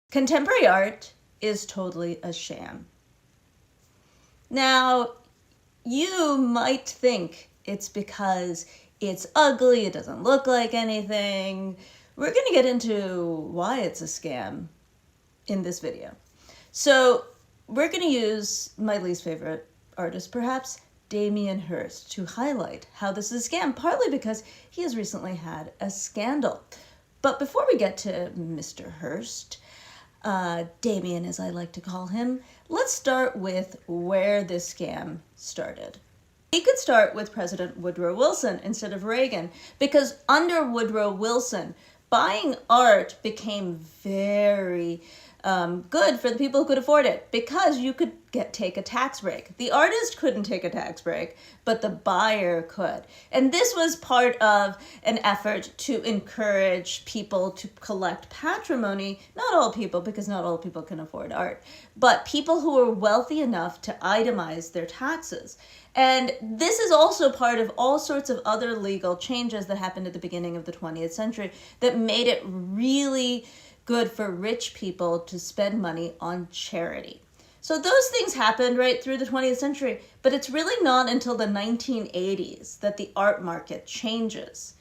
Contemporary art is totally a sham. Now, you might think it's because it's ugly, it doesn't look like anything. We're going to get into why it's a scam in this video. So we're going to use my least favorite artist, perhaps, Damien Hirst, to highlight how this is a scam, partly because he has recently had a scandal. But before we get to Mr. Hirst, Damien as I like to call him, let's start with where this scam started. We could start with President Woodrow Wilson instead of Reagan, because under Woodrow Wilson, buying art became very good for the people who could afford it, because you could take a tax break. The artist couldn't take a tax break, but the buyer could. And this was part of an effort to encourage people to collect patrimony. Not all people, because not all people can afford art, but people who are wealthy enough to itemize their taxes. And this is also part of all sorts of other legal changes that happened at the beginning of the 20th century that made it really good for rich people to spend money on charity. So those things happened right through the 20th century, but it's really not until the 1980s that the art market changes.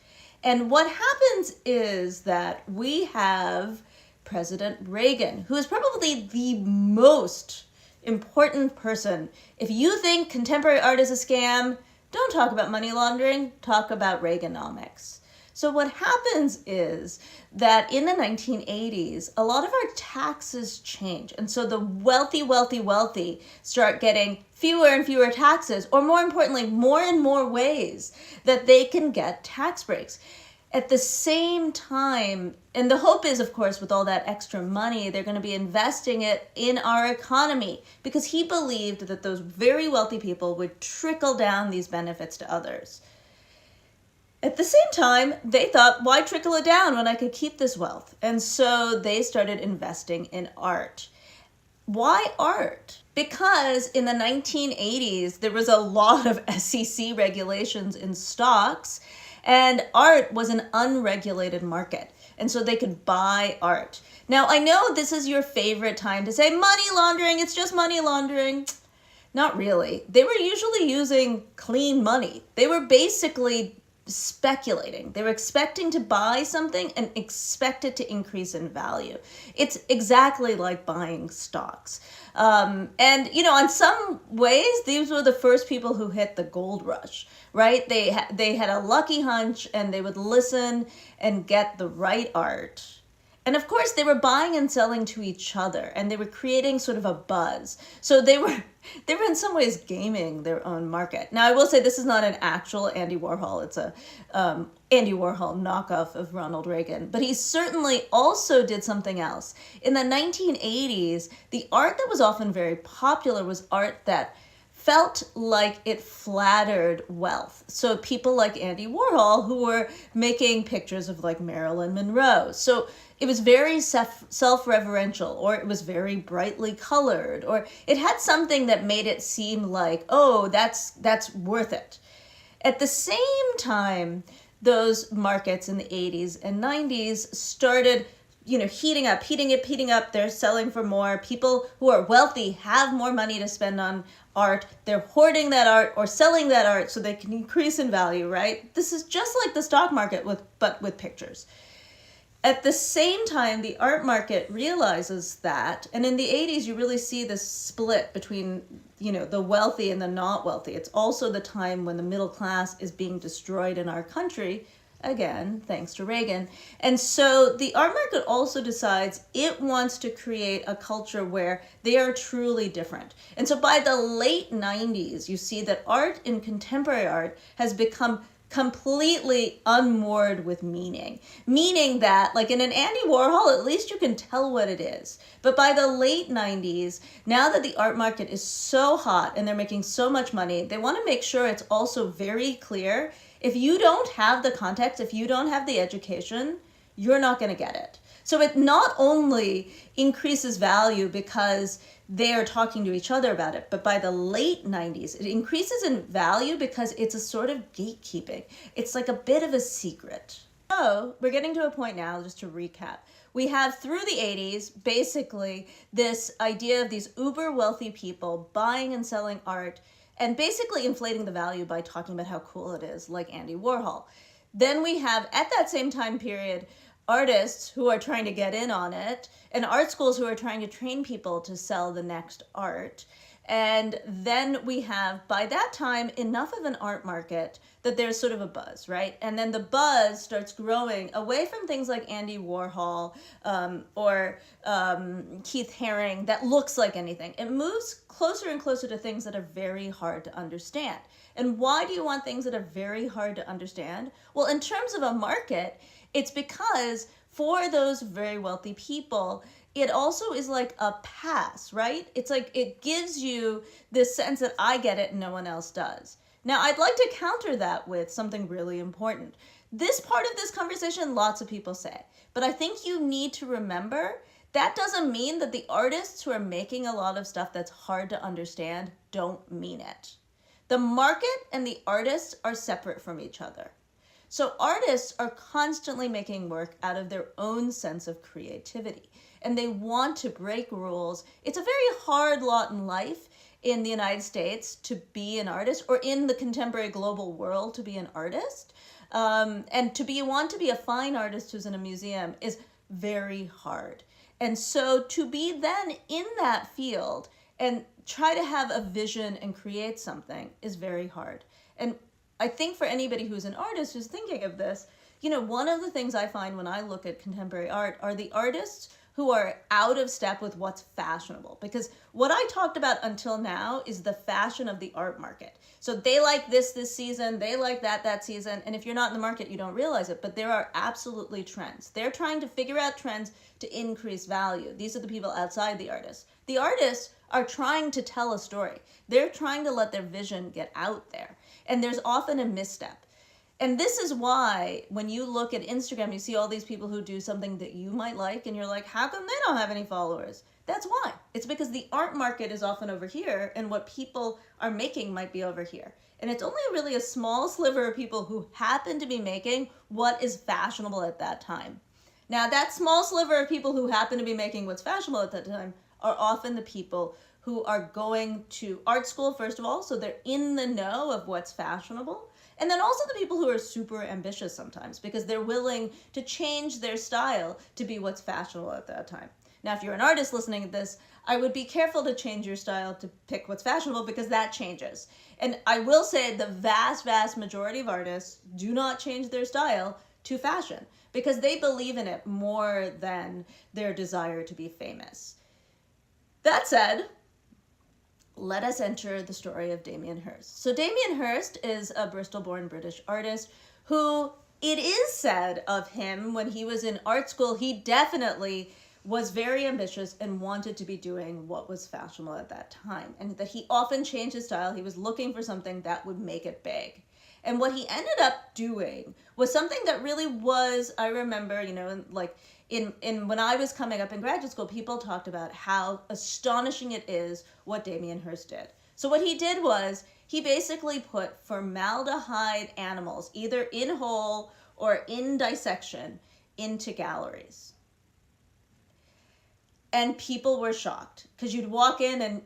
And what happens is that we have President Reagan, who is probably the most important person. If you think contemporary art is a scam, don't talk about money laundering, talk about Reaganomics. So what happens is that in the 1980s, a lot of our taxes change. And so the wealthy start getting fewer and fewer taxes, or more importantly, more and more ways that they can get tax breaks. At the same time, and the hope is, of course, with all that extra money, they're going to be investing it in our economy, because he believed that those very wealthy people would trickle down these benefits to others. At the same time, they thought, why trickle it down when I could keep this wealth? And so they started investing in art. Why art? Because in the 1980s, there was a lot of SEC regulations in stocks, and art was an unregulated market. And so they could buy art. Now, I know this is your favorite time to say money laundering, it's just money laundering. Not really. They were usually using clean money. They were basically speculating. They were expecting to buy something and expect it to increase in value. It's exactly like buying stocks. And, in some ways, these were the first people who hit the gold rush, right? They had a lucky hunch, and they would listen and get the right art. And of course, they were buying and selling to each other, and they were creating sort of a buzz. So they were in some ways gaming their own market. Now, I will say this is not an actual Andy Warhol. It's a Andy Warhol knockoff of Ronald Reagan. But he certainly also did something else. In the 1980s, the art that was often very popular was art that felt like it flattered wealth. So people like Andy Warhol, who were making pictures of like Marilyn Monroe. So it was very self-referential, or it was very brightly colored, or it had something that made it seem like, oh, that's worth it. At the same time, those markets in the 80s and 90s started heating up. They're selling for more. People who are wealthy have more money to spend on art. They're hoarding that art or selling that art so they can increase in value, right? This is just like the stock market but with pictures. At the same time, the art market realizes that, and in the 80s, you really see this split between, the wealthy and the not wealthy. It's also the time when the middle class is being destroyed in our country, again, thanks to Reagan. And so the art market also decides it wants to create a culture where they are truly different. And so by the late 90s, you see that art in contemporary art has become completely unmoored with meaning that, like in an Andy Warhol, at least you can tell what it is. But by the late 90s, now that the art market is so hot and they're making so much money, they want to make sure it's also very clear. If you don't have the context, if you don't have the education, you're not going to get it. So it not only increases value because they are talking to each other about it, but by the late 90s, it increases in value because it's a sort of gatekeeping. It's like a bit of a secret. So we're getting to a point now, just to recap. We have through the 80s, basically, this idea of these uber wealthy people buying and selling art and basically inflating the value by talking about how cool it is, like Andy Warhol. Then we have, at that same time period, artists who are trying to get in on it and art schools who are trying to train people to sell the next art. And then we have, by that time, enough of an art market that there's sort of a buzz, right? And then the buzz starts growing away from things like Andy Warhol or Keith Haring that looks like anything. It moves closer and closer to things that are very hard to understand. And why do you want things that are very hard to understand? Well, in terms of a market, it's because for those very wealthy people, it also is like a pass, right? It's like it gives you this sense that I get it and no one else does. Now, I'd like to counter that with something really important. This part of this conversation, lots of people say, but I think you need to remember that doesn't mean that the artists who are making a lot of stuff that's hard to understand don't mean it. The market and the artists are separate from each other. So artists are constantly making work out of their own sense of creativity, and they want to break rules. It's a very hard lot in life in the United States to be an artist, or in the contemporary global world to be an artist. And want to be a fine artist who's in a museum is very hard. And so to be then in that field and try to have a vision and create something is very hard. And I think for anybody who's an artist who's thinking of this, one of the things I find when I look at contemporary art are the artists who are out of step with what's fashionable. Because what I talked about until now is the fashion of the art market. So they like this season, they like that season, and if you're not in the market, you don't realize it, but there are absolutely trends. They're trying to figure out trends to increase value. These are the people outside the artists. The artists are trying to tell a story. They're trying to let their vision get out there. And there's often a misstep. And this is why when you look at Instagram, you see all these people who do something that you might like, and you're like, how come they don't have any followers? That's why. It's because the art market is often over here, and what people are making might be over here. And it's only really a small sliver of people who happen to be making what is fashionable at that time. Now, that small sliver of people who happen to be making what's fashionable at that time are often the people who are going to art school, first of all, so they're in the know of what's fashionable. And then also the people who are super ambitious sometimes because they're willing to change their style to be what's fashionable at that time. Now, if you're an artist listening to this, I would be careful to change your style to pick what's fashionable because that changes. And I will say the vast, vast majority of artists do not change their style to fashion because they believe in it more than their desire to be famous. That said, let us enter the story of Damien Hirst. So Damien Hirst is a Bristol-born British artist who, it is said of him when he was in art school, he definitely was very ambitious and wanted to be doing what was fashionable at that time. And that he often changed his style. He was looking for something that would make it big. And what he ended up doing was something that really was, I remember, in when I was coming up in graduate school, people talked about how astonishing it is what Damien Hirst did. So what he did was he basically put formaldehyde animals, either in whole or in dissection, into galleries. And people were shocked because you'd walk in and,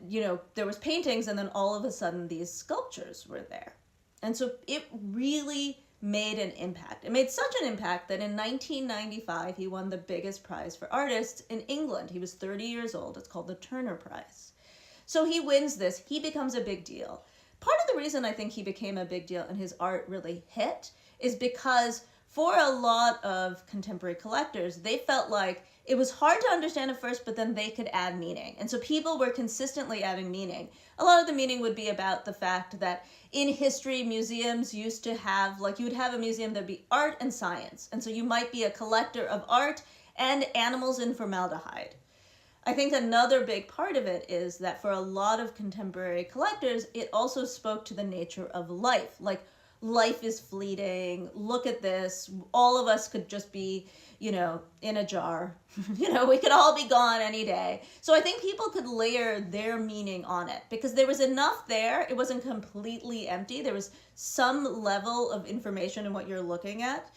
there was paintings and then all of a sudden these sculptures were there. And so it really made an impact. It made such an impact that in 1995, he won the biggest prize for artists in England. He was 30 years old. It's called the Turner Prize. So he wins this. He becomes a big deal. Part of the reason I think he became a big deal and his art really hit is because for a lot of contemporary collectors, they felt like it was hard to understand at first, but then they could add meaning. And so people were consistently adding meaning. A lot of the meaning would be about the fact that in history, museums used to have, you would have a museum that'd be art and science. And so you might be a collector of art and animals in formaldehyde. I think another big part of it is that for a lot of contemporary collectors, it also spoke to the nature of life. Life is fleeting. Look at this. All of us could just be, in a jar. We could all be gone any day. So I think people could layer their meaning on it because there was enough there. It wasn't completely empty. There was some level of information in what you're looking at.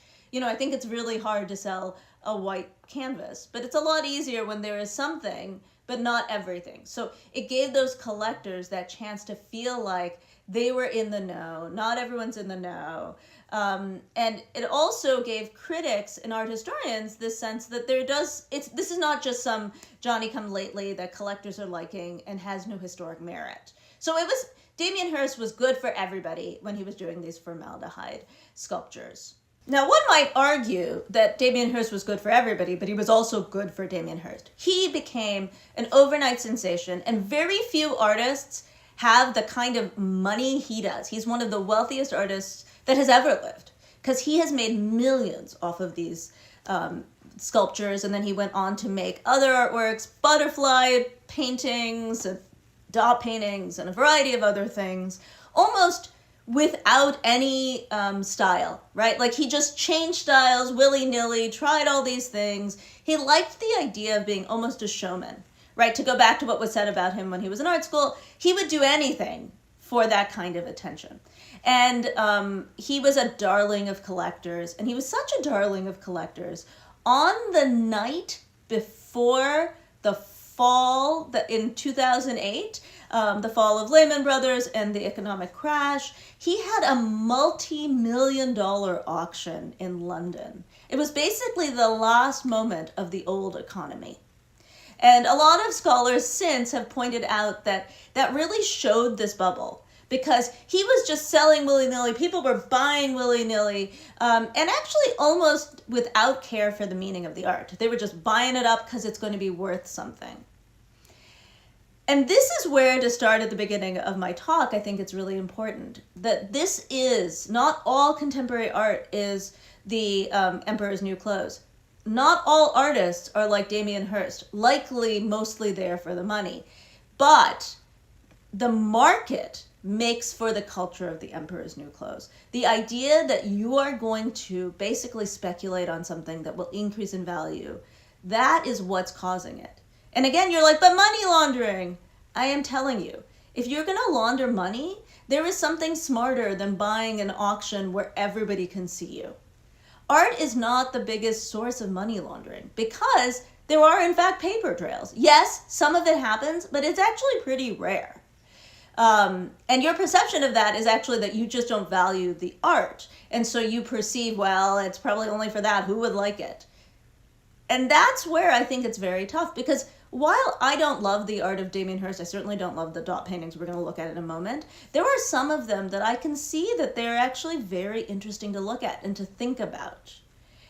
I think it's really hard to sell a white canvas, but it's a lot easier when there is something, but not everything. So it gave those collectors that chance to feel like they were in the know. Not everyone's in the know. And it also gave critics and art historians this sense that this is not just some Johnny come lately that collectors are liking and has no historic merit. So Damien Hirst was good for everybody when he was doing these formaldehyde sculptures. Now, one might argue that Damien Hirst was good for everybody, but he was also good for Damien Hirst. He became an overnight sensation, and very few artists have the kind of money he does. He's one of the wealthiest artists that has ever lived, because he has made millions off of these sculptures, and then he went on to make other artworks, butterfly paintings, dot paintings, and a variety of other things, almost without any style, right? Like, he just changed styles willy-nilly, tried all these things. He liked the idea of being almost a showman, right? To go back to what was said about him when he was in art school, he would do anything for that kind of attention. And he was a darling of collectors, and he was such a darling of collectors. On the night before the fall, in 2008, the fall of Lehman Brothers and the economic crash, he had a multi-million-dollar auction in London. It was basically the last moment of the old economy. And a lot of scholars since have pointed out that really showed this bubble, because he was just selling willy-nilly. People were buying willy-nilly, and actually almost without care for the meaning of the art. They were just buying it up because it's going to be worth something. And this is where, to start at the beginning of my talk, I think it's really important that this is, not all contemporary art is the Emperor's New Clothes. Not all artists are like Damien Hirst, likely mostly there for the money. But the market makes for the culture of the Emperor's New Clothes. The idea that you are going to basically speculate on something that will increase in value, that is what's causing it. And again, you're like, but money laundering. I am telling you, if you're going to launder money, there is something smarter than buying an auction where everybody can see you. Art is not the biggest source of money laundering, because there are, in fact, paper trails. Yes, some of it happens, but it's actually pretty rare. And your perception of that is actually that you just don't value the art. And so you perceive, well, it's probably only for that. Who would like it? And that's where I think it's very tough, because while I don't love the art of Damien Hirst, I certainly don't love the dot paintings we're going to look at in a moment, there are some of them that I can see that they're actually very interesting to look at and to think about.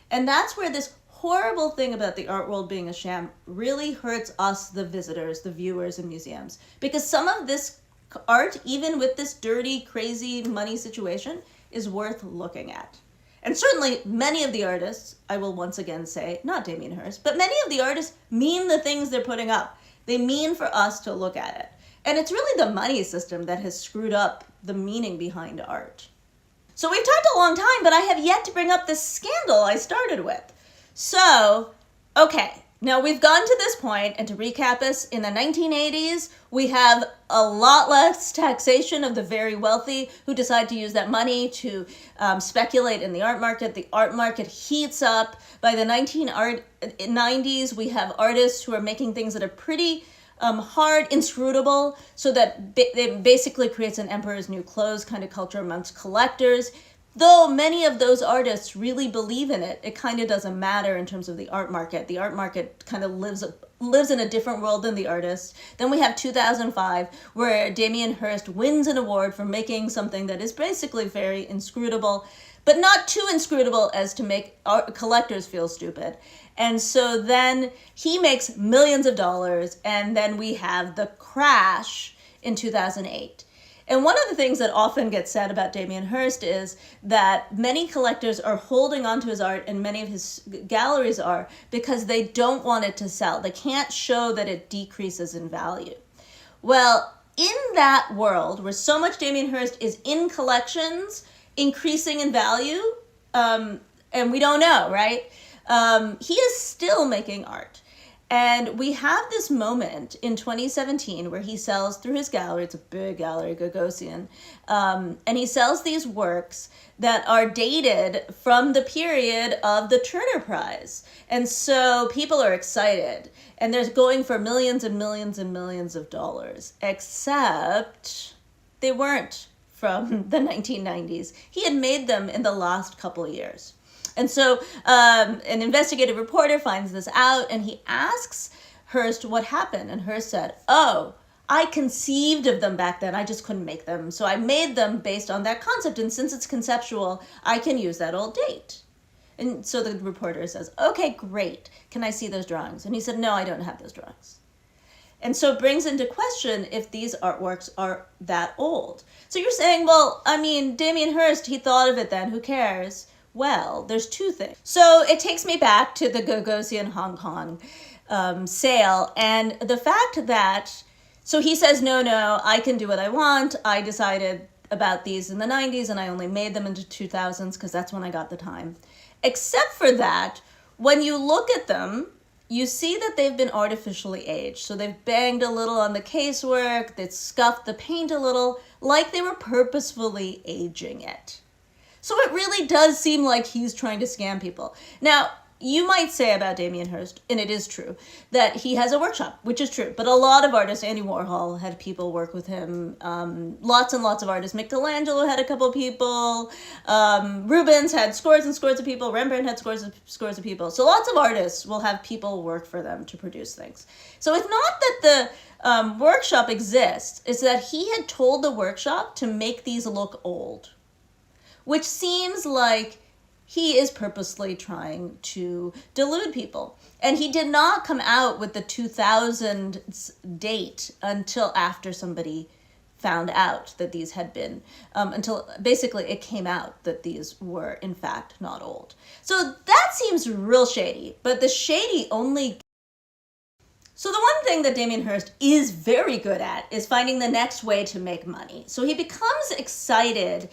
And that's where this horrible thing about the art world being a sham really hurts us, the visitors, the viewers in museums. Because some of this art, even with this dirty, crazy money situation, is worth looking at. And certainly many of the artists, I will once again say, not Damien Hirst, but many of the artists mean the things they're putting up. They mean for us to look at it. And it's really the money system that has screwed up the meaning behind art. So we've talked a long time, but I have yet to bring up this scandal I started with. So, okay. Now, we've gone to this point, and to recap us, in the 1980s, we have a lot less taxation of the very wealthy who decide to use that money to speculate in the art market. The art market heats up. By the 1990s, we have artists who are making things that are pretty hard, inscrutable, so that it basically creates an Emperor's New Clothes kind of culture amongst collectors. Though many of those artists really believe in it, it kind of doesn't matter in terms of the art market. The art market kind of lives in a different world than the artists. Then we have 2005, where Damien Hirst wins an award for making something that is basically very inscrutable, but not too inscrutable as to make collectors feel stupid. And so then he makes millions of dollars, and then we have the crash in 2008. And one of the things that often gets said about Damien Hirst is that many collectors are holding onto his art, and many of his galleries are, because they don't want it to sell. They can't show that it decreases in value. Well, in that world where so much Damien Hirst is in collections, increasing in value, and we don't know, right? He is still making art. And we have this moment in 2017 where he sells through his gallery, it's a big gallery, Gagosian, and he sells these works that are dated from the period of the Turner Prize. And so people are excited, and they're going for millions and millions and millions of dollars, except they weren't from the 1990s. He had made them in the last couple of years. And so an investigative reporter finds this out, and he asks Hirst what happened. And Hirst said, oh, I conceived of them back then. I just couldn't make them. So I made them based on that concept. And since it's conceptual, I can use that old date. And so the reporter says, okay, great. Can I see those drawings? And he said, no, I don't have those drawings. And so it brings into question if these artworks are that old. So you're saying, well, I mean, Damien Hirst, he thought of it then. Who cares? Well, there's two things. So it takes me back to the Gagosian Hong Kong sale, and the fact that, so he says, no, I can do what I want. I decided about these in the 90s, and I only made them into 2000s because that's when I got the time. Except for that, when you look at them, you see that they've been artificially aged. So they've banged a little on the casework, they've scuffed the paint a little, like they were purposefully aging it. So it really does seem like he's trying to scam people. Now, you might say about Damien Hirst, and it is true, that he has a workshop, which is true. But a lot of artists, Andy Warhol had people work with him. Lots and lots of artists. Michelangelo had a couple people. Rubens had scores and scores of people. Rembrandt had scores of people. So lots of artists will have people work for them to produce things. So it's not that the workshop exists. It's that he had told the workshop to make these look old, which seems like he is purposely trying to delude people. And he did not come out with the 2000 date until after somebody found out that these had been, until basically it came out that these were in fact not old. So that seems real shady, but the shady only... So the one thing that Damien Hirst is very good at is finding the next way to make money. So he becomes excited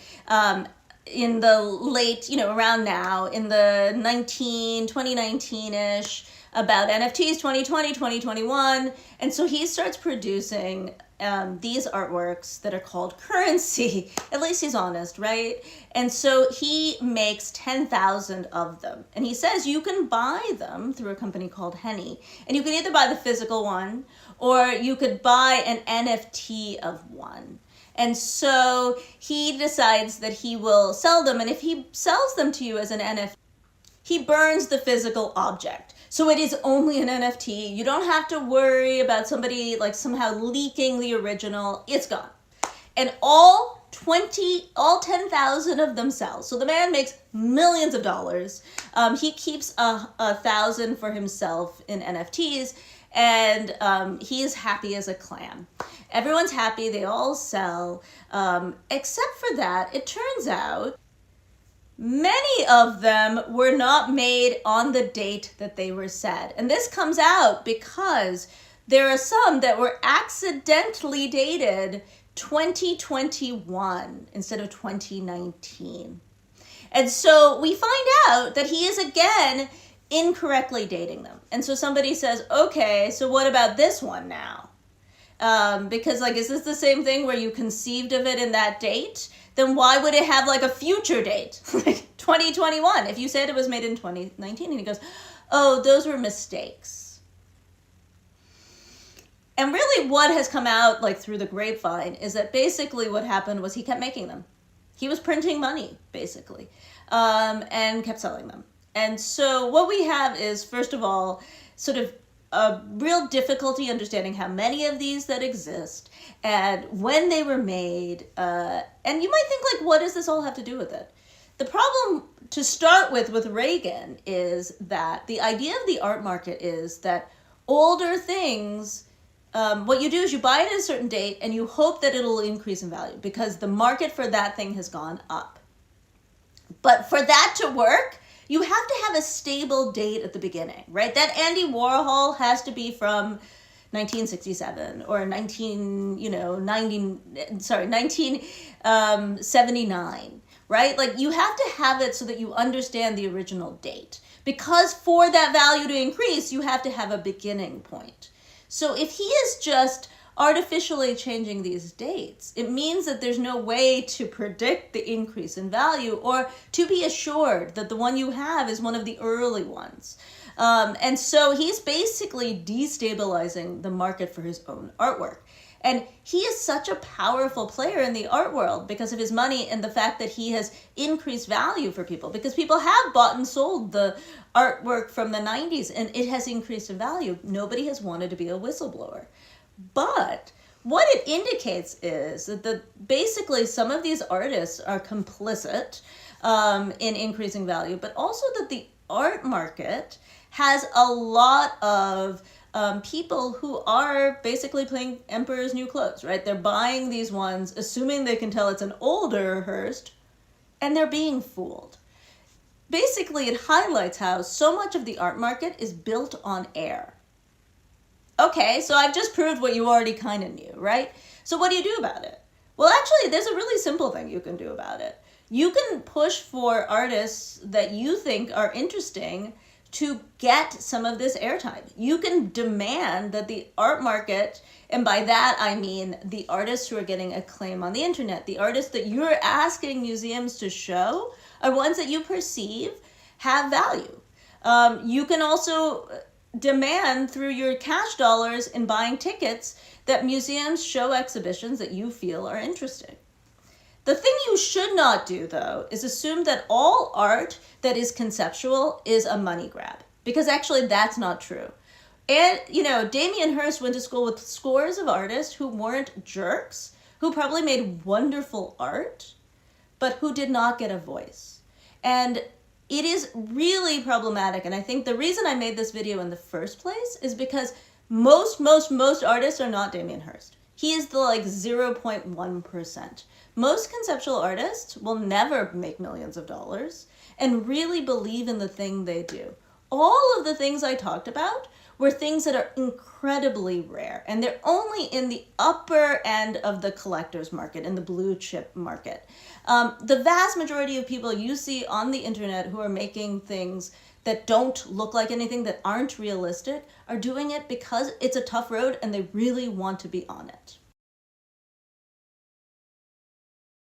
in the late, around now, in the 2019-ish, about NFTs, 2020, 2021. And so he starts producing these artworks that are called currency. At least he's honest, right? And so he makes 10,000 of them. And he says you can buy them through a company called Henny. And you can either buy the physical one, or you could buy an NFT of one. And so he decides that he will sell them. And if he sells them to you as an NFT, he burns the physical object. So it is only an NFT. You don't have to worry about somebody like somehow leaking the original. It's gone. And all 10,000 of them sell. So the man makes millions of dollars. He keeps 1,000 for himself in NFTs. And he is happy as a clam. Everyone's happy, they all sell, except for that, it turns out many of them were not made on the date that they were said. And this comes out because there are some that were accidentally dated 2021 instead of 2019. And so we find out that he is again incorrectly dating them. And so somebody says, okay, so what about this one now? Because is this the same thing where you conceived of it in that date? Then why would it have like a future date? Like 2021, if you said it was made in 2019. And he goes, oh, those were mistakes. And really what has come out like through the grapevine is that basically what happened was he kept making them. He was printing money, basically, and kept selling them. And so what we have is, first of all, sort of a real difficulty understanding how many of these that exist and when they were made. And you might think, like, what does this all have to do with it? The problem to start with Reagan is that the idea of the art market is that older things, what you do is you buy it at a certain date and you hope that it'll increase in value because the market for that thing has gone up. But for that to work, you have to have a stable date at the beginning, right? That Andy Warhol has to be from 1967 or 1979, right? Like you have to have it so that you understand the original date. Because for that value to increase, you have to have a beginning point. So if he is just artificially changing these dates, it means that there's no way to predict the increase in value or to be assured that the one you have is one of the early ones. And so he's basically destabilizing the market for his own artwork. And he is such a powerful player in the art world because of his money and the fact that he has increased value for people, because people have bought and sold the artwork from the 90s and it has increased in value. Nobody has wanted to be a whistleblower. But what it indicates is that basically some of these artists are complicit in increasing value, but also that the art market has a lot of people who are basically playing Emperor's New Clothes, right? They're buying these ones, assuming they can tell it's an older Hearst, and they're being fooled. Basically, it highlights how so much of the art market is built on air. Okay, so I've just proved what you already kind of knew, right? So what do you do about it? Well, actually, there's a really simple thing you can do about it. You can push for artists that you think are interesting to get some of this airtime. You can demand that the art market, and by that I mean the artists who are getting acclaim on the internet, the artists that you're asking museums to show are ones that you perceive have value. You can also demand through your cash dollars in buying tickets that museums show exhibitions that you feel are interesting. The thing you should not do, though, is assume that all art that is conceptual is a money grab, because actually that's not true. And, Damien Hirst went to school with scores of artists who weren't jerks, who probably made wonderful art, but who did not get a voice. And it is really problematic, and I think the reason I made this video in the first place is because most artists are not Damien Hirst. He is the 0.1%. Most conceptual artists will never make millions of dollars and really believe in the thing they do. All of the things I talked about were things that are incredibly rare, and they're only in the upper end of the collector's market, in the blue chip market. The vast majority of people you see on the internet who are making things that don't look like anything, that aren't realistic, are doing it because it's a tough road and they really want to be on it.